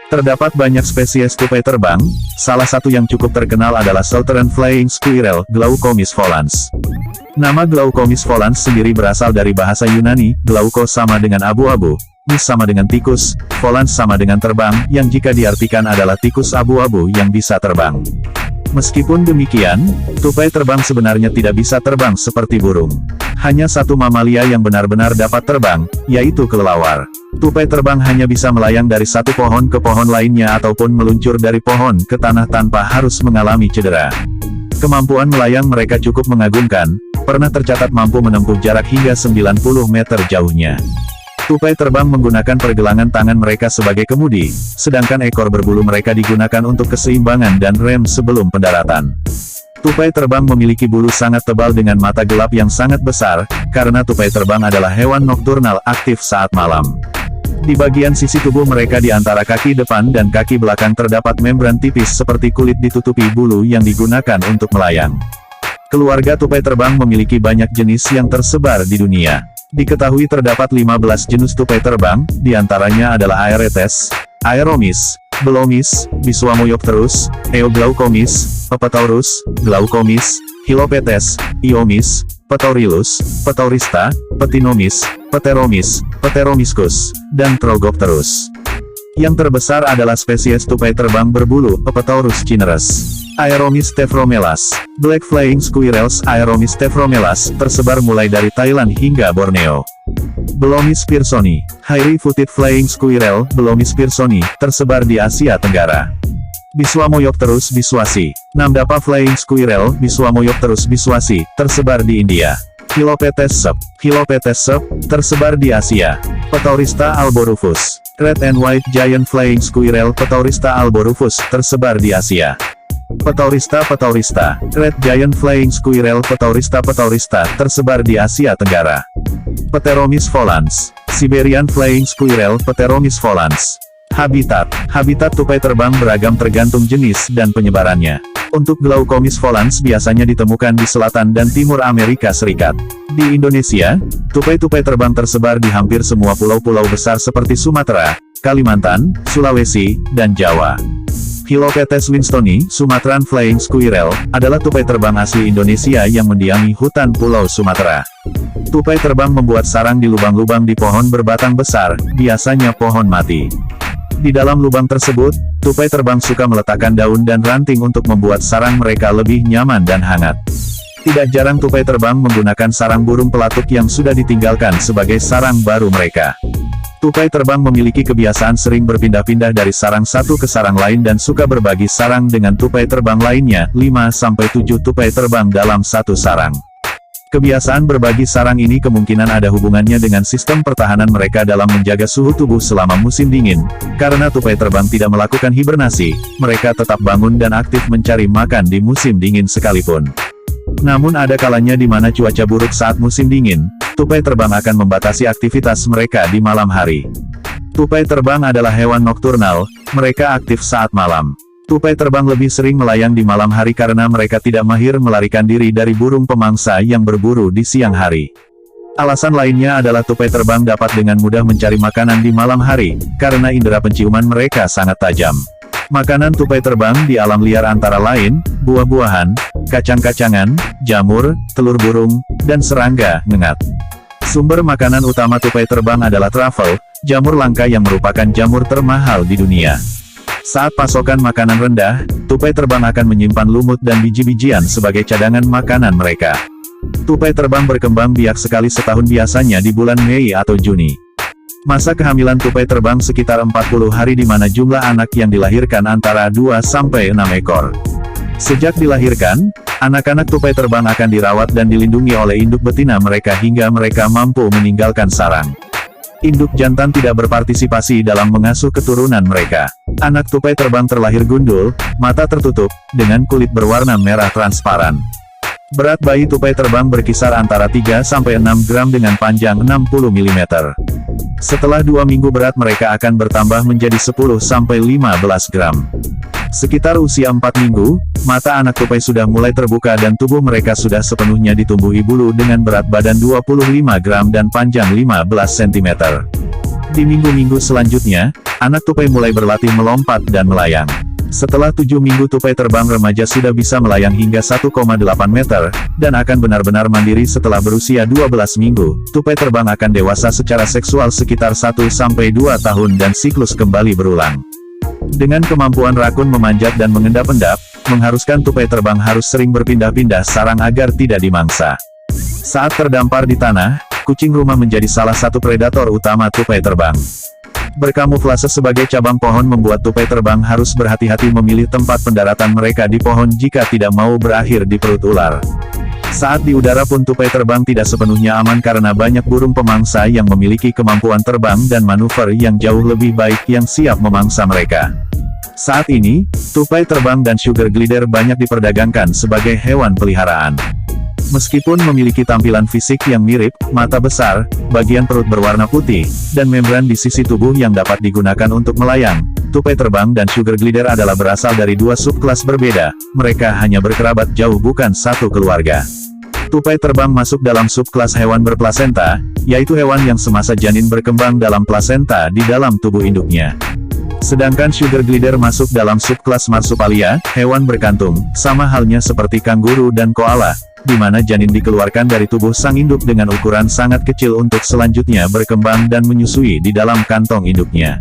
Terdapat banyak spesies tupai terbang, salah satu yang cukup terkenal adalah Southern Flying Squirrel, Glaucomys volans. Nama Glaucomys volans sendiri berasal dari bahasa Yunani, glauko sama dengan abu-abu, mys sama dengan tikus, volans sama dengan terbang, yang jika diartikan adalah tikus abu-abu yang bisa terbang. Meskipun demikian, tupai terbang sebenarnya tidak bisa terbang seperti burung. Hanya satu mamalia yang benar-benar dapat terbang, yaitu kelelawar. Tupai terbang hanya bisa melayang dari satu pohon ke pohon lainnya ataupun meluncur dari pohon ke tanah tanpa harus mengalami cedera. Kemampuan melayang mereka cukup mengagumkan, pernah tercatat mampu menempuh jarak hingga 90 meter jauhnya. Tupai terbang menggunakan pergelangan tangan mereka sebagai kemudi, sedangkan ekor berbulu mereka digunakan untuk keseimbangan dan rem sebelum pendaratan. Tupai terbang memiliki bulu sangat tebal dengan mata gelap yang sangat besar, karena tupai terbang adalah hewan nokturnal aktif saat malam. Di bagian sisi tubuh mereka di antara kaki depan dan kaki belakang terdapat membran tipis seperti kulit ditutupi bulu yang digunakan untuk melayang. Keluarga tupai terbang memiliki banyak jenis yang tersebar di dunia. Diketahui terdapat 15 jenis tupai terbang, diantaranya adalah Aeretes, Aeromys, Belomys, Biswamoyopterus, Eoglaucomys, Pepetaurus, Glaucomys, Hilopetes, Iomys, Petaurilus, Petaurista, Petinomys, Pteromys, Pteromiscus, dan Trogopterus. Yang terbesar adalah spesies tupai terbang berbulu, Pepetaurus cineres. Aeromys tephromelas, Black Flying Squirrels Aeromys tephromelas, tersebar mulai dari Thailand hingga Borneo. Belomys pearsoni, Hairy-footed Flying Squirrel, Belomys pearsoni, tersebar di Asia Tenggara. Biswamoyopterus biswasi, Namdapa Flying Squirrel, Biswamoyopterus biswasi, tersebar di India. Hilopetes sep, tersebar di Asia. Petaurista alborufus, Red and White Giant Flying Squirrel, Petaurista alborufus, tersebar di Asia. Petaurista, Red Giant Flying Squirrel, Petaurista, tersebar di Asia Tenggara. Pteromys volans, Siberian Flying Squirrel, Pteromys volans. Habitat tupai terbang beragam tergantung jenis dan penyebarannya. Untuk Glaucomys volans biasanya ditemukan di selatan dan timur Amerika Serikat. Di Indonesia, tupai-tupai terbang tersebar di hampir semua pulau-pulau besar seperti Sumatera, Kalimantan, Sulawesi, dan Jawa. Hilopetes winstoni, Sumatran Flying Squirrel, adalah tupai terbang asli Indonesia yang mendiami hutan Pulau Sumatera. Tupai terbang membuat sarang di lubang-lubang di pohon berbatang besar, biasanya pohon mati. Di dalam lubang tersebut, tupai terbang suka meletakkan daun dan ranting untuk membuat sarang mereka lebih nyaman dan hangat. Tidak jarang tupai terbang menggunakan sarang burung pelatuk yang sudah ditinggalkan sebagai sarang baru mereka. Tupai terbang memiliki kebiasaan sering berpindah-pindah dari sarang satu ke sarang lain dan suka berbagi sarang dengan tupai terbang lainnya, 5-7 tupai terbang dalam satu sarang. Kebiasaan berbagi sarang ini kemungkinan ada hubungannya dengan sistem pertahanan mereka dalam menjaga suhu tubuh selama musim dingin. Karena tupai terbang tidak melakukan hibernasi, mereka tetap bangun dan aktif mencari makan di musim dingin sekalipun. Namun ada kalanya di mana cuaca buruk saat musim dingin, tupai terbang akan membatasi aktivitas mereka di malam hari. Tupai terbang adalah hewan nokturnal, mereka aktif saat malam. Tupai terbang lebih sering melayang di malam hari karena mereka tidak mahir melarikan diri dari burung pemangsa yang berburu di siang hari. Alasan lainnya adalah tupai terbang dapat dengan mudah mencari makanan di malam hari, karena indera penciuman mereka sangat tajam. Makanan tupai terbang di alam liar antara lain, buah-buahan, kacang-kacangan, jamur, telur burung, dan serangga, ngengat. Sumber makanan utama tupai terbang adalah truffle, jamur langka yang merupakan jamur termahal di dunia. Saat pasokan makanan rendah, tupai terbang akan menyimpan lumut dan biji-bijian sebagai cadangan makanan mereka. Tupai terbang berkembang biak sekali setahun biasanya di bulan Mei atau Juni. Masa kehamilan tupai terbang sekitar 40 hari di mana jumlah anak yang dilahirkan antara 2-6 ekor. Sejak dilahirkan, anak-anak tupai terbang akan dirawat dan dilindungi oleh induk betina mereka hingga mereka mampu meninggalkan sarang. Induk jantan tidak berpartisipasi dalam mengasuh keturunan mereka. Anak tupai terbang terlahir gundul, mata tertutup, dengan kulit berwarna merah transparan. Berat bayi tupai terbang berkisar antara 3-6 gram dengan panjang 60 mm. Setelah 2 minggu berat mereka akan bertambah menjadi 10-15 gram. Sekitar usia 4 minggu, mata anak tupai sudah mulai terbuka dan tubuh mereka sudah sepenuhnya ditumbuhi bulu dengan berat badan 25 gram dan panjang 15 cm. Di minggu-minggu selanjutnya, Anak tupai mulai berlatih melompat dan melayang. Setelah 7 minggu tupai terbang remaja sudah bisa melayang hingga 1,8 meter, dan akan benar-benar mandiri setelah berusia 12 minggu. Tupai terbang akan dewasa secara seksual sekitar 1-2 tahun dan siklus kembali berulang. Dengan kemampuan rakun memanjat dan mengendap-endap, mengharuskan tupai terbang harus sering berpindah-pindah sarang agar tidak dimangsa. Saat terdampar di tanah, kucing rumah menjadi salah satu predator utama tupai terbang. Berkamuflase sebagai cabang pohon membuat tupai terbang harus berhati-hati memilih tempat pendaratan mereka di pohon jika tidak mau berakhir di perut ular. Saat di udara pun tupai terbang tidak sepenuhnya aman karena banyak burung pemangsa yang memiliki kemampuan terbang dan manuver yang jauh lebih baik yang siap memangsa mereka. Saat ini, tupai terbang dan sugar glider banyak diperdagangkan sebagai hewan peliharaan. Meskipun memiliki tampilan fisik yang mirip, mata besar, bagian perut berwarna putih, dan membran di sisi tubuh yang dapat digunakan untuk melayang, tupai terbang dan sugar glider adalah berasal dari dua subkelas berbeda, mereka hanya berkerabat jauh bukan satu keluarga. Tupai terbang masuk dalam subkelas hewan berplasenta, yaitu hewan yang semasa janin berkembang dalam plasenta di dalam tubuh induknya. Sedangkan sugar glider masuk dalam subkelas marsupalia, hewan berkantung, sama halnya seperti kanguru dan koala, di mana janin dikeluarkan dari tubuh sang induk dengan ukuran sangat kecil untuk selanjutnya berkembang dan menyusui di dalam kantong induknya.